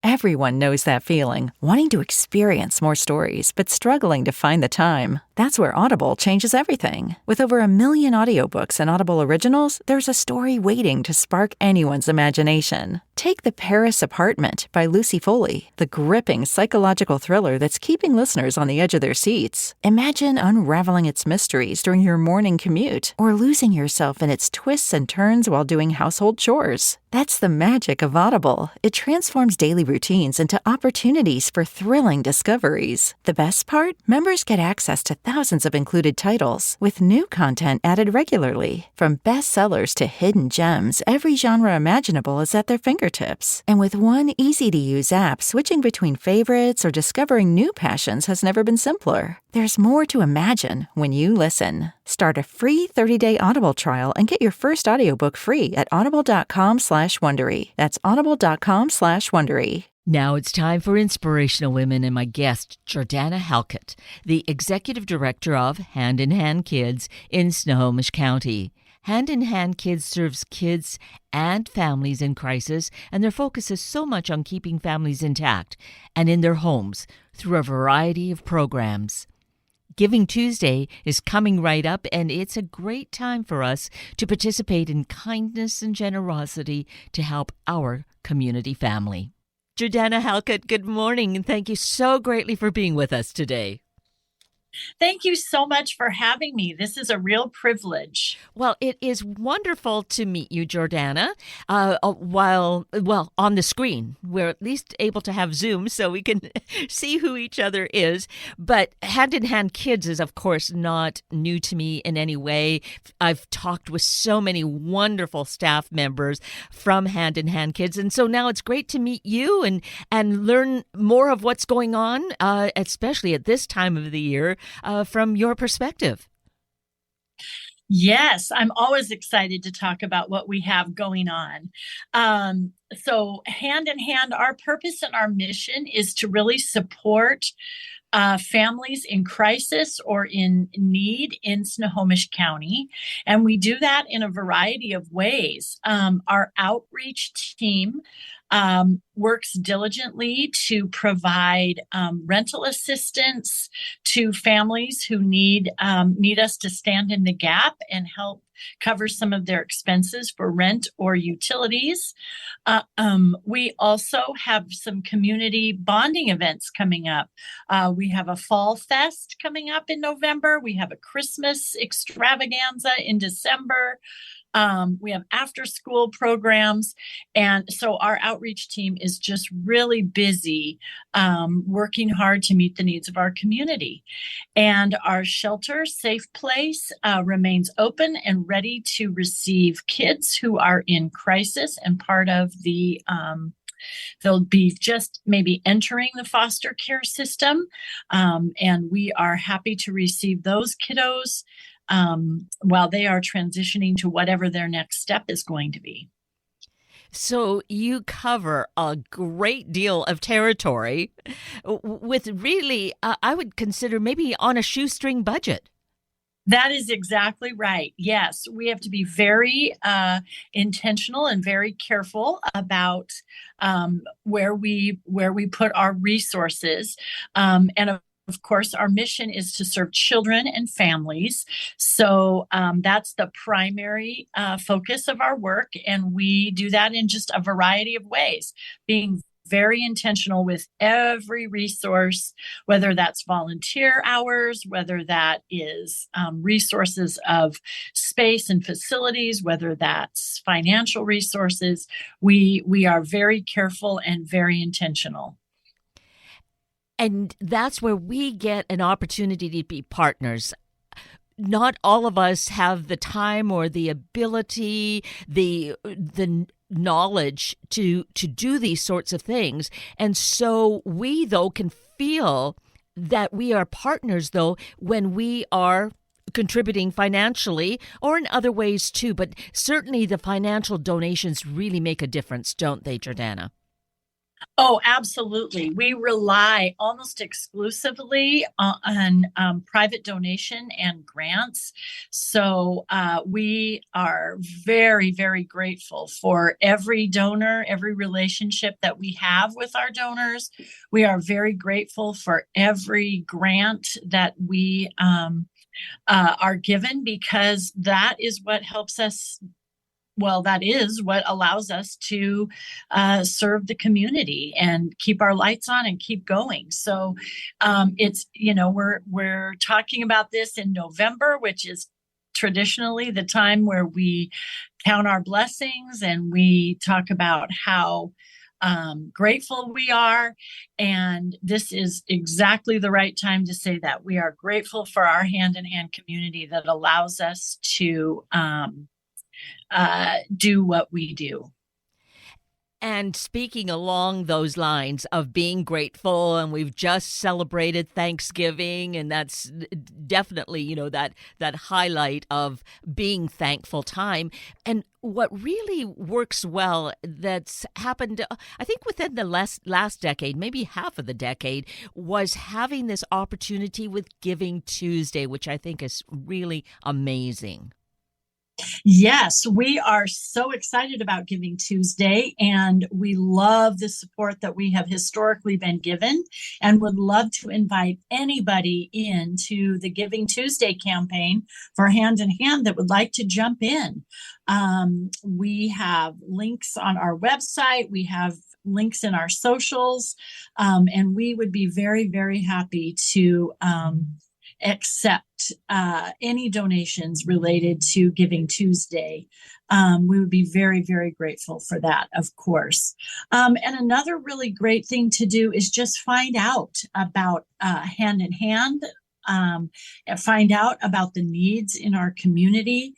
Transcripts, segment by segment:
Everyone knows that feeling, wanting to experience more stories, but struggling to find the time. That's where Audible changes everything. With over 1 million audiobooks and Audible originals, there's a story waiting to spark anyone's imagination. Take The Paris Apartment by Lucy Foley, the gripping psychological thriller that's keeping listeners on the edge of their seats. Imagine unraveling its mysteries during your morning commute, or losing yourself in its twists and turns while doing household chores. That's the magic of Audible. It transforms daily routines into opportunities for thrilling discoveries. The best part? Members get access to thousands of included titles, with new content added regularly. From bestsellers to hidden gems, every genre imaginable is at their fingertips. And with one easy-to-use app, switching between favorites or discovering new passions has never been simpler. There's more to imagine when you listen. Start a free 30-day Audible trial and get your first audiobook free at audible.com/Wondery. That's audible.com/Wondery. Now it's time for Inspirational Women and my guest, Jordana Halkett, the Executive Director of Hand in Hand Kids in Snohomish County. Hand in Hand Kids serves kids and families in crisis, and their focus is so much on keeping families intact and in their homes through a variety of programs. Giving Tuesday is coming right up, and it's a great time for us to participate in kindness and generosity to help our community family. Jordana Halkett, good morning, and thank you so greatly for being with us today. Thank you so much for having me. This is a real privilege. Well, it is wonderful to meet you, Jordana, while on the screen. We're at least able to have Zoom so we can see who each other is. But Hand in Hand Kids is, of course, not new to me in any way. I've talked with so many wonderful staff members from Hand in Hand Kids. And so now it's great to meet you and learn more of what's going on, especially at this time of the year. From your perspective. Yes, I'm always excited to talk about what we have going on. So Hand in Hand, our purpose and our mission is to really support families in crisis or in need in Snohomish County. And we do that in a variety of ways. Our outreach team works diligently to provide rental assistance to families who need us to stand in the gap and help cover some of their expenses for rent or utilities. We also have some community bonding events coming up. We have a Fall Fest coming up in November. We have a Christmas extravaganza in December. We have after-school programs. And so our outreach team is just really busy working hard to meet the needs of our community. And our shelter, Safe Place, remains open and ready to receive kids who are in crisis and part of the they'll be just maybe entering the foster care system. And we are happy to receive those kiddos while they are transitioning to whatever their next step is going to be. So you cover a great deal of territory with really, I would consider maybe on a shoestring budget. That is exactly right. Yes, we have to be very intentional and very careful about where we put our resources. And of course, our mission is to serve children and families. So that's the primary focus of our work. And we do that in just a variety of ways, being very intentional with every resource, whether that's volunteer hours, whether that is resources of space and facilities, whether that's financial resources. We are very careful and very intentional. And that's where we get an opportunity to be partners. Not all of us have the time or the ability, the knowledge to do these sorts of things. And so we, though, can feel that we are partners, though, when we are contributing financially or in other ways, too. But certainly the financial donations really make a difference, don't they, Jordana? Oh, absolutely. We rely almost exclusively on private donation and grants. So we are very, very grateful for every donor, every relationship that we have with our donors. We are very grateful for every grant that we are given, because that is what helps us, well, that is what allows us to serve the community and keep our lights on and keep going. So it's, we're talking about this in November, which is traditionally the time where we count our blessings and we talk about how grateful we are. And this is exactly the right time to say that. We are grateful for our hand in hand community that allows us to do what we do. And speaking along those lines of being grateful, and we've just celebrated Thanksgiving, and that's definitely, that highlight of being thankful time. And what really works well that's happened, I think within the last decade, maybe half of the decade, was having this opportunity with Giving Tuesday, which I think is really amazing. Yes, we are so excited about Giving Tuesday, and we love the support that we have historically been given, and would love to invite anybody into the Giving Tuesday campaign for Hand in Hand that would like to jump in. We have links on our website, we have links in our socials, and we would be very, very happy to accept any donations related to Giving Tuesday. We would be very, very grateful for that, of course. And another really great thing to do is just find out about Hand in Hand. And find out about the needs in our community,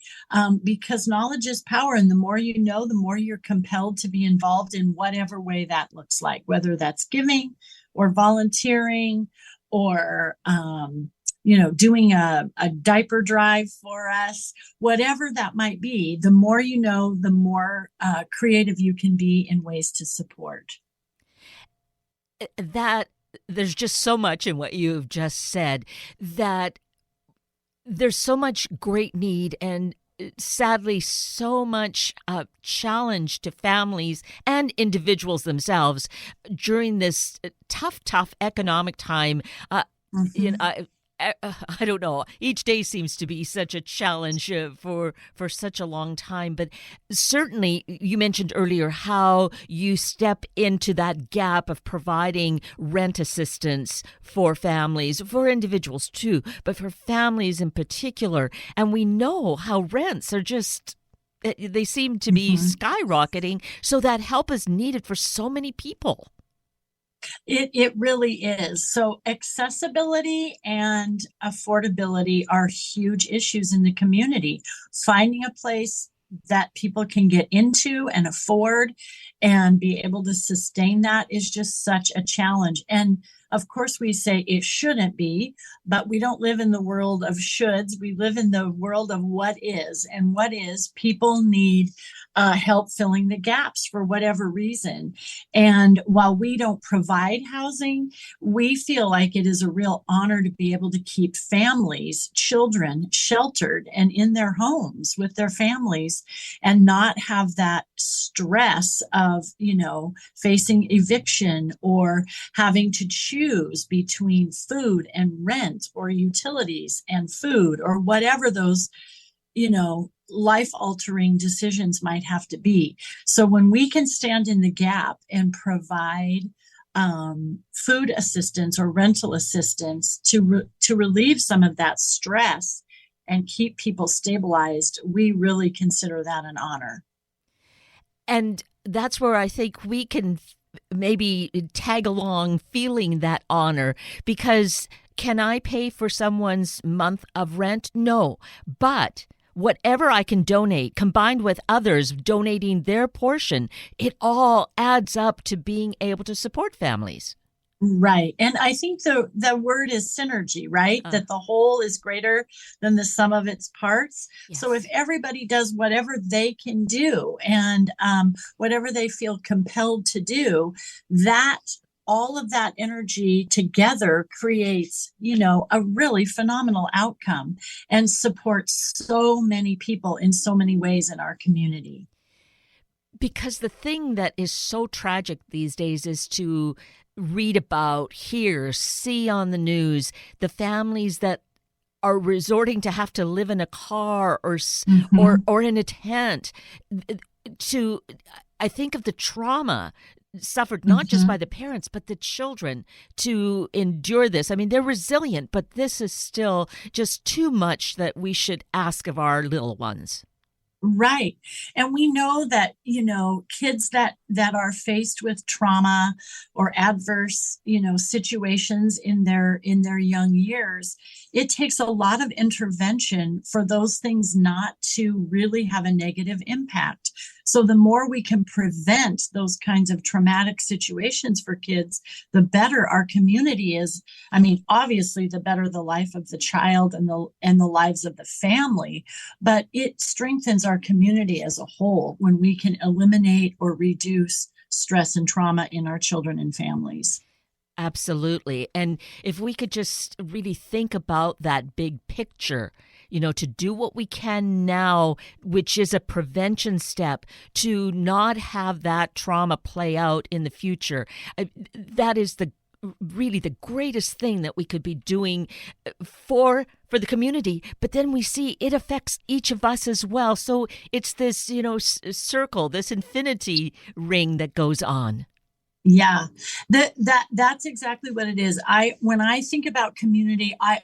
because knowledge is power. And the more you know, the more you're compelled to be involved in whatever way that looks like, whether that's giving or volunteering or doing a diaper drive for us, whatever that might be. The more you know, the more creative you can be in ways to support. That there's just so much in what you've just said, that there's so much great need and sadly so much challenge to families and individuals themselves during this tough economic time. I don't know. Each day seems to be such a challenge for such a long time. But certainly, you mentioned earlier how you step into that gap of providing rent assistance for families, for individuals too, but for families in particular. And we know how rents are just, they seem to be skyrocketing. So that help is needed for so many people. It really is. So accessibility and affordability are huge issues in the community. Finding a place that people can get into and afford and be able to sustain that is just such a challenge. And of course, we say it shouldn't be, but we don't live in the world of shoulds. We live in the world of what is. And what is, people need help filling the gaps for whatever reason. And while we don't provide housing, we feel like it is a real honor to be able to keep families, children sheltered and in their homes with their families, and not have that stress of, facing eviction or having to choose between food and rent or utilities and food or whatever those, life altering decisions might have to be. So when we can stand in the gap and provide food assistance or rental assistance to relieve some of that stress and keep people stabilized, we really consider that an honor. And that's where I think we can maybe tag along feeling that honor, because can I pay for someone's month of rent? No, but whatever I can donate, combined with others donating their portion, it all adds up to being able to support families. Right. And I think the word is synergy, right? Uh, That the whole is greater than the sum of its parts. So if yes. everybody does whatever they can do and whatever they feel compelled to do, that all of that energy together creates, a really phenomenal outcome and supports so many people in so many ways in our community. Because the thing that is so tragic these days is to read about, hear, see on the news the families that are resorting to have to live in a car Mhm. or in a tent. To I think of the trauma suffered not just by Mhm. the parents but the children to endure this. I mean, they're resilient, but this is still just too much that we should ask of our little ones. Right. And we know that, kids that are faced with trauma or adverse, situations in their young years, it takes a lot of intervention for those things not to really have a negative impact. So the more we can prevent those kinds of traumatic situations for kids, the better our community is. I mean, obviously the better the life of the child and the lives of the family, but it strengthens our community as a whole when we can eliminate or reduce stress and trauma in our children and families. Absolutely. And if we could just really think about that big picture, to do what we can now, which is a prevention step to not have that trauma play out in the future. That is the really the greatest thing that we could be doing for the community. But then we see it affects each of us as well. So it's this, circle, this infinity ring that goes on. Yeah, that's exactly what it is. When I think about community, I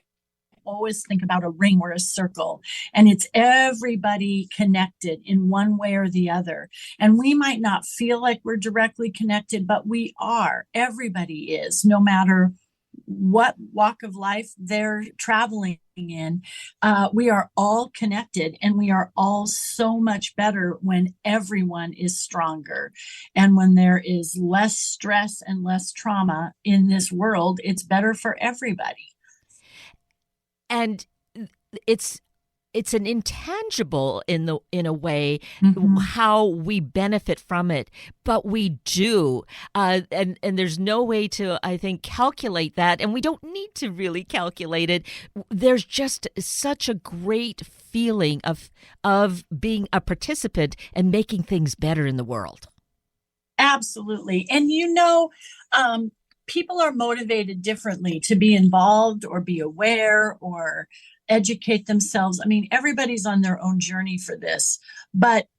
always think about a ring or a circle, and it's everybody connected in one way or the other. And we might not feel like we're directly connected, but we are. Everybody is, no matter what walk of life they're traveling in. We are all connected, and we are all so much better when everyone is stronger. And when there is less stress and less trauma in this world, it's better for everybody. And it's it's an intangible in a way Mhm. how we benefit from it, but we do, and there's no way to, I think, calculate that, and we don't need to really calculate it. There's just such a great feeling of being a participant and making things better in the world. Absolutely. And people are motivated differently to be involved or be aware or educate themselves. I mean, everybody's on their own journey for this. But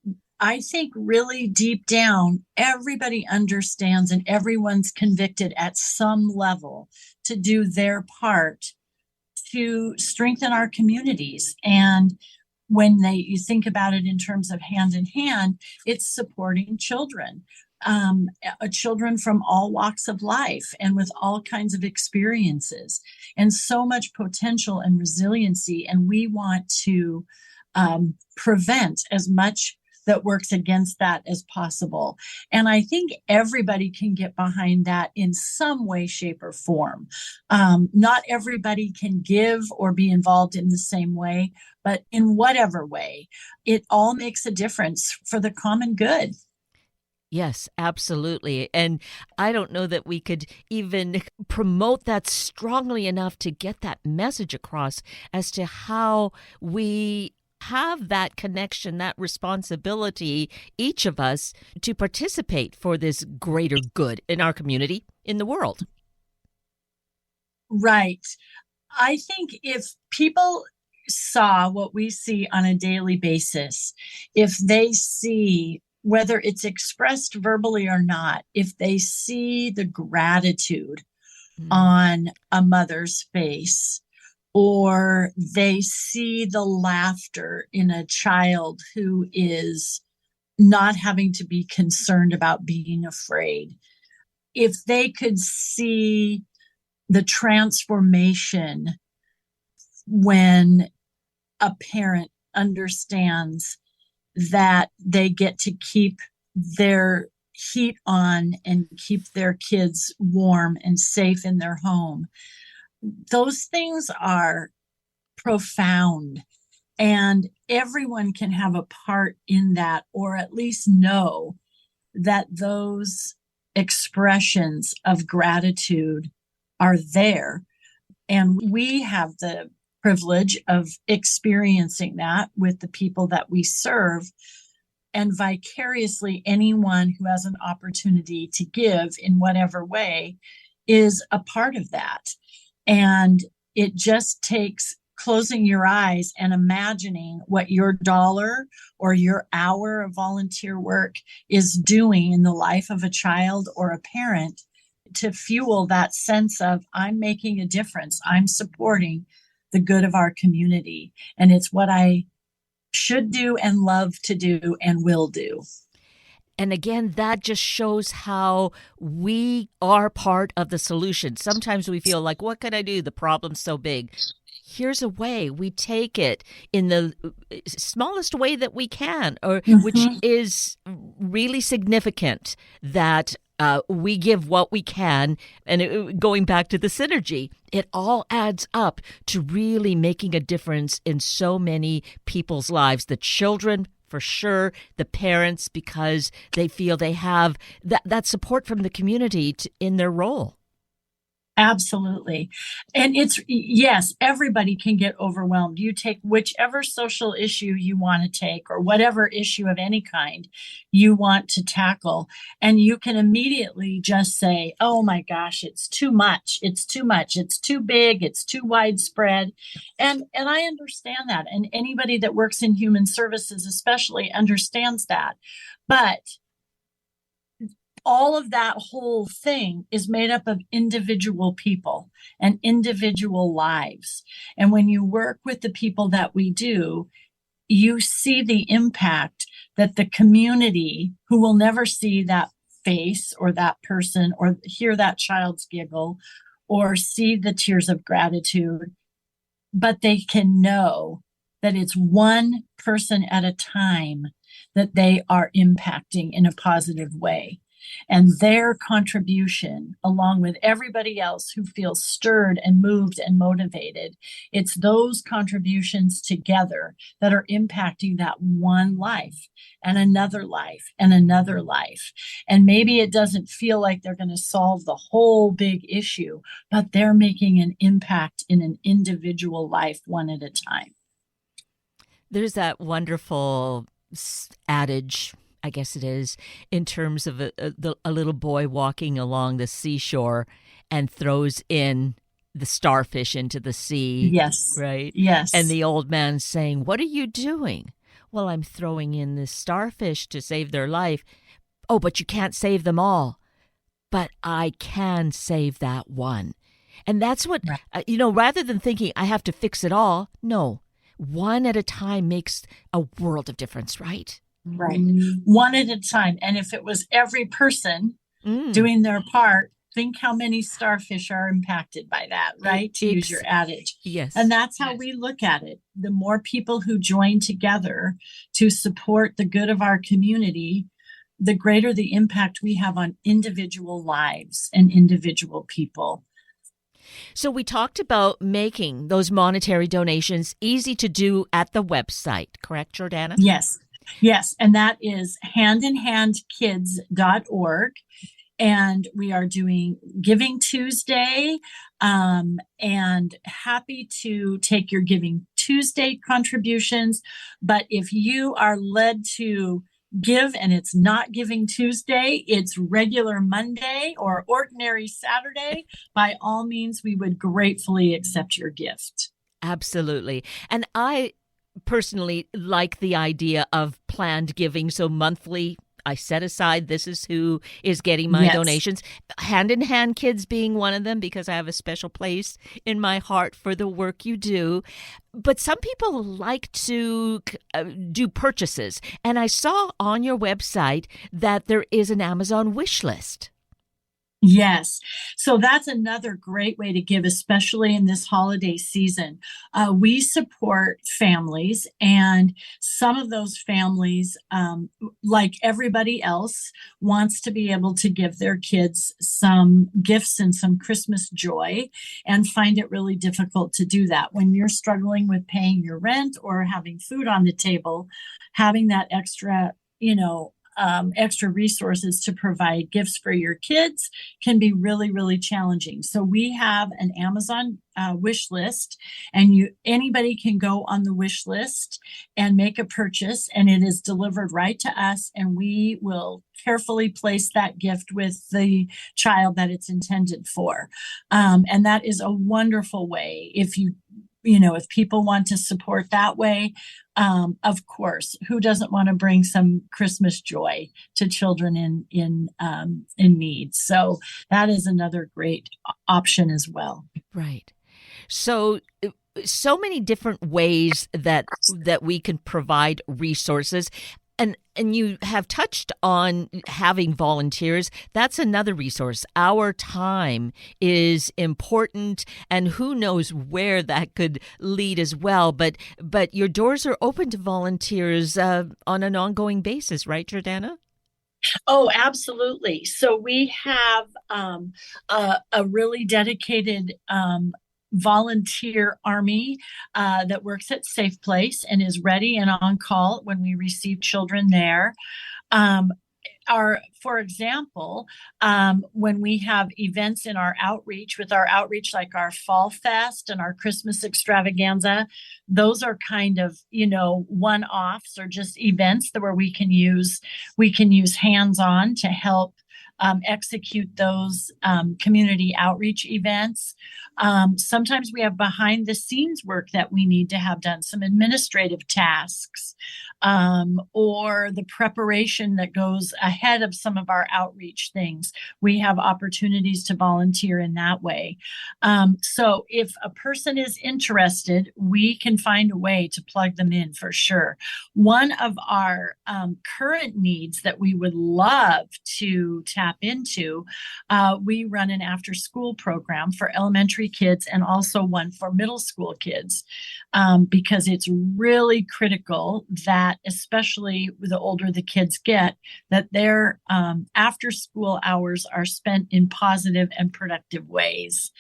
I think really deep down, everybody understands and everyone's convicted at some level to do their part to strengthen our communities. And when you think about it in terms of hand in hand, it's supporting children, children from all walks of life and with all kinds of experiences and so much potential and resiliency. And we want to prevent as much that works against that as possible. And I think everybody can get behind that in some way, shape, or form. Not everybody can give or be involved in the same way, but in whatever way, it all makes a difference for the common good. Yes, absolutely. And I don't know that we could even promote that strongly enough to get that message across as to how we have that connection, that responsibility, each of us, to participate for this greater good in our community, in the world. Right. I think if people saw what we see on a daily basis, if they see, whether it's expressed verbally or not, if they see the gratitude Mm. on a mother's face, or they see the laughter in a child who is not having to be concerned about being afraid, if they could see the transformation when a parent understands that they get to keep their heat on and keep their kids warm and safe in their home. Those things are profound, and everyone can have a part in that, or at least know that those expressions of gratitude are there. And we have the privilege of experiencing that with the people that we serve. And vicariously, anyone who has an opportunity to give in whatever way is a part of that. And it just takes closing your eyes and imagining what your dollar or your hour of volunteer work is doing in the life of a child or a parent to fuel that sense of, I'm making a difference. I'm supporting the good of our community. And it's what I should do and love to do and will do. And again, that just shows how we are part of the solution. Sometimes we feel like, what can I do? The problem's so big. Here's a way. We take it in the smallest way that we can, or which is really significant, that we give what we can. And going back to the synergy, it all adds up to really making a difference in so many people's lives. The children, for sure, the parents, because they feel they have that support from the community in their role. Absolutely. And yes, everybody can get overwhelmed. You take whichever social issue you want to take, or whatever issue of any kind you want to tackle, and you can immediately just say, oh my gosh, it's too much. It's too much. It's too big. It's too widespread. And I understand that. And anybody that works in human services especially understands that. But all of that whole thing is made up of individual people and individual lives. And when you work with the people that we do, you see the impact that the community, who will never see that face or that person or hear that child's giggle or see the tears of gratitude, but they can know that it's one person at a time that they are impacting in a positive way. And their contribution, along with everybody else who feels stirred and moved and motivated, it's those contributions together that are impacting that one life and another life and another life. And maybe it doesn't feel like they're going to solve the whole big issue, but they're making an impact in an individual life, one at a time. There's that wonderful adage, I guess it is, in terms of a little boy walking along the seashore and throws in the starfish into the sea. Yes. Right? Yes. And the old man saying, what are you doing? Well, I'm throwing in this starfish to save their life. Oh, but you can't save them all. But I can save that one. And that's what, right. Rather than thinking I have to fix it all, no. One at a time makes a world of difference, right? Right. One at a time. And if it was every person doing their part, think how many starfish are impacted by that, right? To use your adage. Yes. And that's how we look at it. The more people who join together to support the good of our community, the greater the impact we have on individual lives and individual people. So we talked about making those monetary donations easy to do at the website, correct, Jordana? Yes. Yes, and that is handinhandkids.org. And we are doing Giving Tuesday, and happy to take your Giving Tuesday contributions. But if you are led to give and it's not Giving Tuesday, it's regular Monday or ordinary Saturday, by all means, we would gratefully accept your gift. Absolutely. And I personally like the idea of planned giving. So monthly, I set aside, this is who is getting my donations. Hand in Hand Kids being one of them, because I have a special place in my heart for the work you do. But some people like to do purchases. And I saw on your website that there is an Amazon wish list. Yes. So that's another great way to give, especially in this holiday season. We support families, and some of those families, like everybody else, wants to be able to give their kids some gifts and some Christmas joy, and find it really difficult to do that. When you're struggling with paying your rent or having food on the table, having that extra resources to provide gifts for your kids can be really, really challenging. So we have an Amazon wish list, and anybody can go on the wish list and make a purchase, and it is delivered right to us, and we will carefully place that gift with the child that it's intended for. And that is a wonderful way. If people want to support that way, of course, who doesn't want to bring some Christmas joy to children in need? So that is another great option as well. Right. So many different ways that we can provide resources. And you have touched on having volunteers. That's another resource. Our time is important, and who knows where that could lead as well. But your doors are open to volunteers on an ongoing basis, right, Jordana? Oh, absolutely. So we have a really dedicated volunteer army that works at Safe Place and is ready and on call when we receive children there. Um, for example, when we have events in our outreach, like our Fall Fest and our Christmas extravaganza, those are kind of, one-offs or just events where we can use hands-on to help execute those community outreach events. Sometimes we have behind the scenes work that we need to have done, some administrative tasks, or the preparation that goes ahead of some of our outreach things. We have opportunities to volunteer in that way. So if a person is interested, we can find a way to plug them in for sure. One of our current needs that we would love to tap into, we run an after-school program for elementary kids and also one for middle school kids, because it's really critical that, especially the older the kids get, that their after-school hours are spent in positive and productive ways.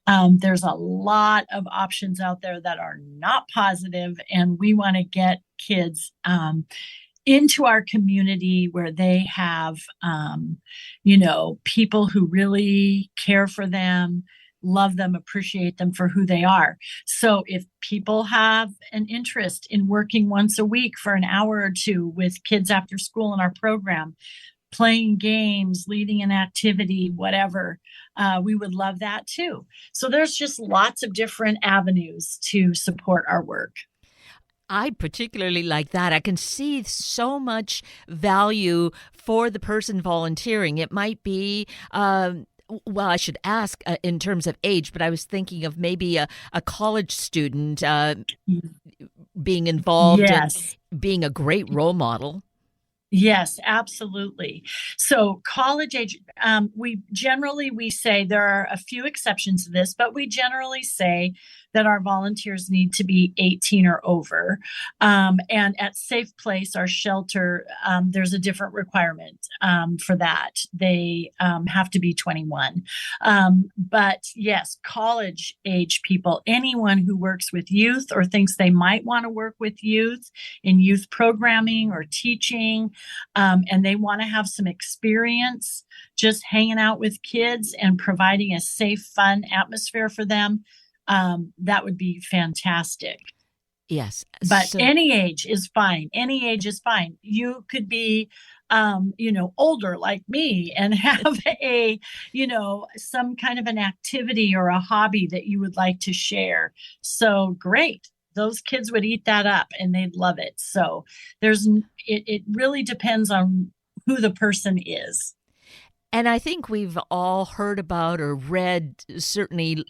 There's a lot of options out there that are not positive, and we want to get kids into our community where they have, people who really care for them, love them, appreciate them for who they are. So if people have an interest in working once a week for an hour or two with kids after school in our program, playing games, leading an activity, whatever, we would love that too. So there's just lots of different avenues to support our work. I particularly like that. I can see so much value for the person volunteering. It might be, I should ask in terms of age, but I was thinking of maybe a college student being involved and being a great role model. Yes, absolutely. So college age, we say there are a few exceptions to this, but we generally say that our volunteers need to be 18 or over. And at Safe Place, our shelter, there's a different requirement for that. They have to be 21. But yes, college age people, anyone who works with youth or thinks they might want to work with youth in youth programming or teaching, and they want to have some experience just hanging out with kids and providing a safe, fun atmosphere for them, that would be fantastic. Yes. But any age is fine. Any age is fine. You could be, older like me and have some kind of an activity or a hobby that you would like to share. So great. Those kids would eat that up and they'd love it. So it really depends on who the person is. And I think we've all heard about or read certainly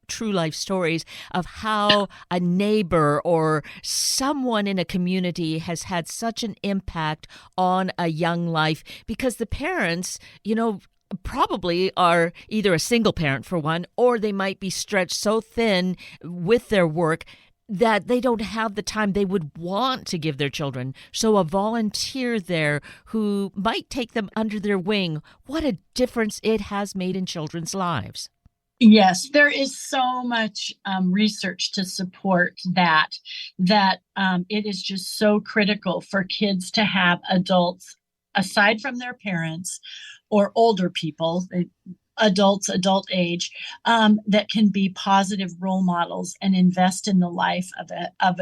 true life stories of how a neighbor or someone in a community has had such an impact on a young life because the parents, probably are either a single parent for one, or they might be stretched so thin with their work that they don't have the time they would want to give their children. So a volunteer there who might take them under their wing, what a difference it has made in children's lives. Yes, there is so much research to support that it is just so critical for kids to have adults aside from their parents or older people, adult age, that can be positive role models and invest in the life of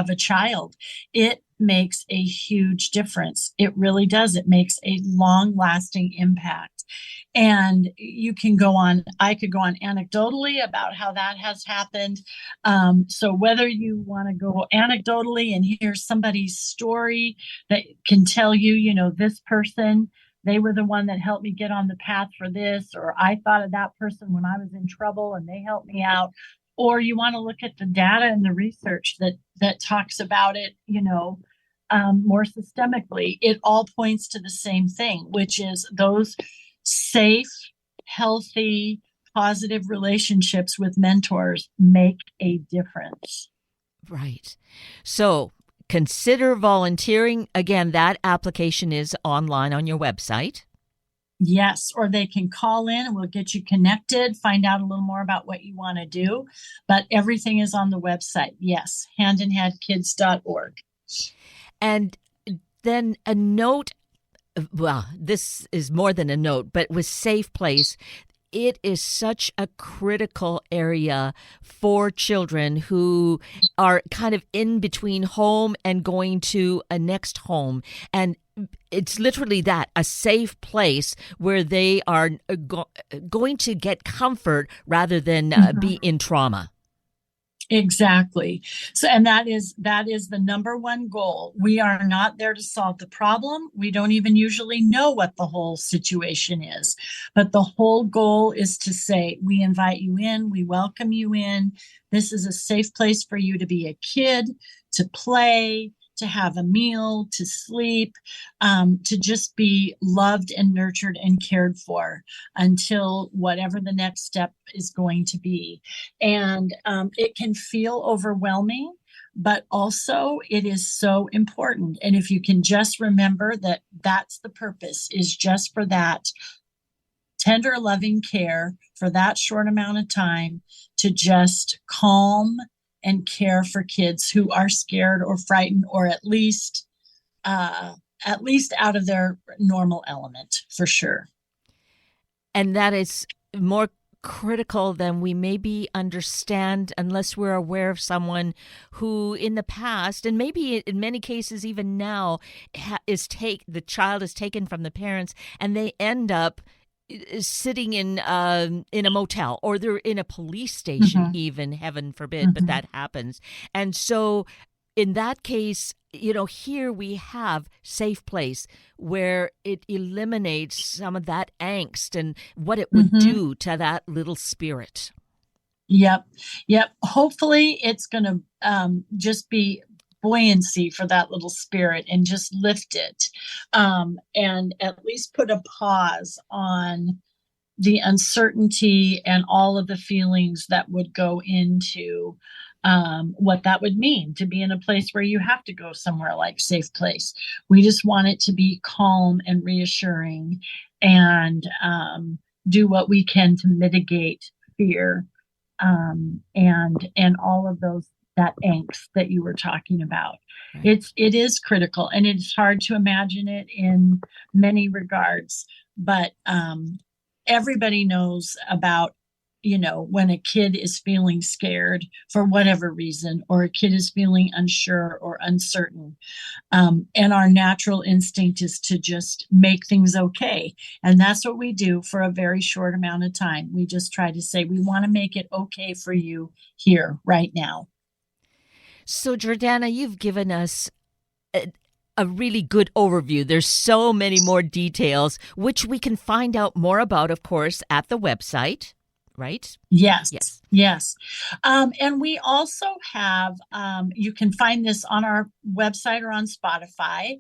a child. It makes a huge difference. It really does. It makes a long-lasting impact. And I could go on anecdotally about how that has happened. So whether you want to go anecdotally and hear somebody's story that can tell you, this person, they were the one that helped me get on the path for this, or I thought of that person when I was in trouble and they helped me out. Or you want to look at the data and the research that talks about it, more systemically. It all points to the same thing, which is those safe, healthy, positive relationships with mentors make a difference. Right. So consider volunteering. Again, that application is online on your website. Yes, or they can call in and we'll get you connected, find out a little more about what you want to do. But everything is on the website. Yes, handinhandkids.org. And then a note, well, this is more than a note, but with Safe Place, it is such a critical area for children who are kind of in between home and going to a next home. And it's literally that, a safe place where they are going to get comfort rather than be in trauma. Exactly. So, and that is the number one goal. We are not there to solve the problem. We don't even usually know what the whole situation is, but the whole goal is to say, we invite you in, we welcome you in. This is a safe place for you to be a kid, to play, to have a meal, to sleep, to just be loved and nurtured and cared for until whatever the next step is going to be. And it can feel overwhelming, but also it is so important. And if you can just remember that that's the purpose, is just for that tender, loving care for that short amount of time to just calm and care for kids who are scared or frightened, or at least out of their normal element, for sure. And that is more critical than we maybe understand unless we're aware of someone who in the past, and maybe in many cases even now, the child is taken from the parents and they end up sitting in a motel, or they're in a police station, even, heaven forbid, but that happens. And so in that case, here we have Safe Place where it eliminates some of that angst and what it would do to that little spirit. Yep. Hopefully it's going to just be buoyancy for that little spirit and just lift it, and at least put a pause on the uncertainty and all of the feelings that would go into what that would mean to be in a place where you have to go somewhere like Safe Place. We just want it to be calm and reassuring, and do what we can to mitigate fear, and all of that angst that you were talking about. Right. It is critical, and it's hard to imagine it in many regards, but everybody knows about, when a kid is feeling scared for whatever reason, or a kid is feeling unsure or uncertain. And our natural instinct is to just make things okay. And that's what we do for a very short amount of time. We just try to say, we want to make it okay for you here right now. So, Jordana, you've given us a really good overview. There's so many more details, which we can find out more about, of course, at the website, right? Yes. Yes. Yes. And we also have, you can find this on our website or on Spotify.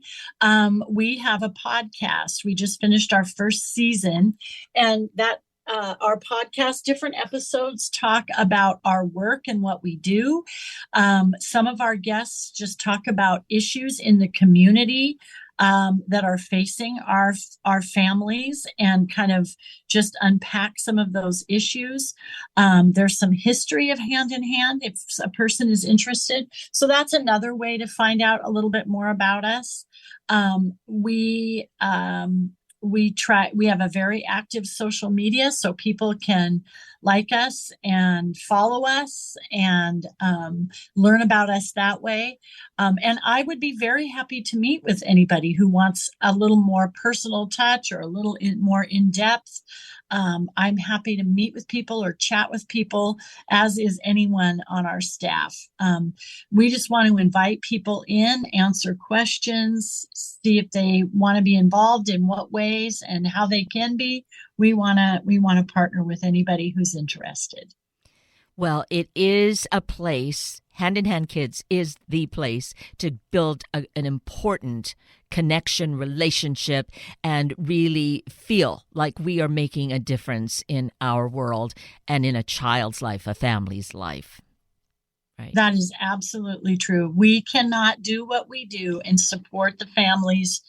We have a podcast. We just finished our first season, and that our podcast, different episodes talk about our work and what we do. Some of our guests just talk about issues in the community that are facing our families, and kind of just unpack some of those issues. There's some history of Hand in Hand if a person is interested. So that's another way to find out a little bit more about us. We have a very active social media, so people can like us and follow us and learn about us that way. And I would be very happy to meet with anybody who wants a little more personal touch or a little more in depth. I'm happy to meet with people or chat with people, as is anyone on our staff. We just want to invite people in, answer questions, see if they want to be involved, in what ways and how they can be. We want to partner with anybody who's interested. Well, it is a place, Hand in Hand Kids is the place to build an important connection, relationship, and really feel like we are making a difference in our world and in a child's life, a family's life. Right. That is absolutely true. We cannot do what we do and support the families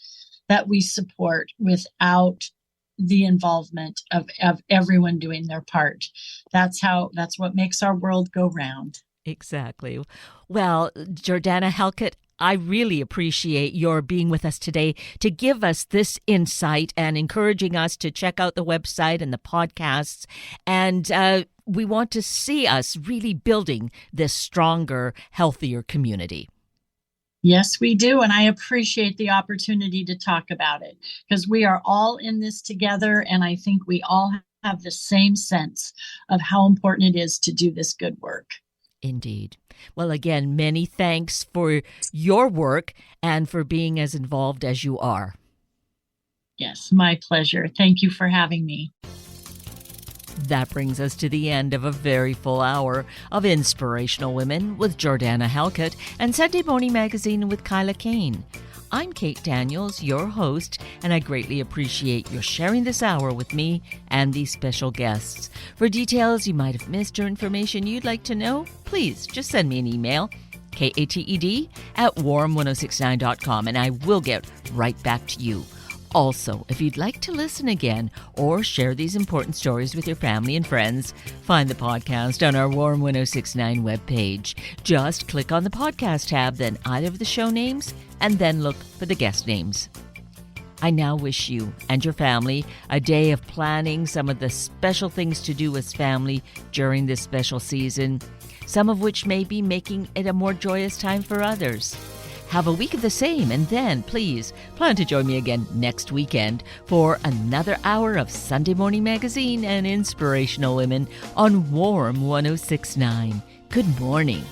that we support without the involvement of everyone doing their part. That's what makes our world go round. Exactly. Well, Jordana Halkett, I really appreciate your being with us today to give us this insight and encouraging us to check out the website and the podcasts. And we want to see us really building this stronger, healthier community. Yes, we do. And I appreciate the opportunity to talk about it, because we are all in this together. And I think we all have the same sense of how important it is to do this good work. Indeed. Well, again, many thanks for your work and for being as involved as you are. Yes, my pleasure. Thank you for having me. That brings us to the end of a very full hour of Inspirational Women with Jordana Halkett and Sunday Morning Magazine with Kyla Kane. I'm Kate Daniels, your host, and I greatly appreciate your sharing this hour with me and these special guests. For details you might have missed or information you'd like to know, please just send me an email, kated@warm1069.com, and I will get right back to you. Also, if you'd like to listen again or share these important stories with your family and friends, find the podcast on our Warm 1069 webpage. Just click on the podcast tab, then either of the show names, and then look for the guest names. I now wish you and your family a day of planning some of the special things to do as family during this special season, some of which may be making it a more joyous time for others. Have a week of the same, and then please plan to join me again next weekend for another hour of Sunday Morning Magazine and Inspirational Women on Warm 1069. Good morning.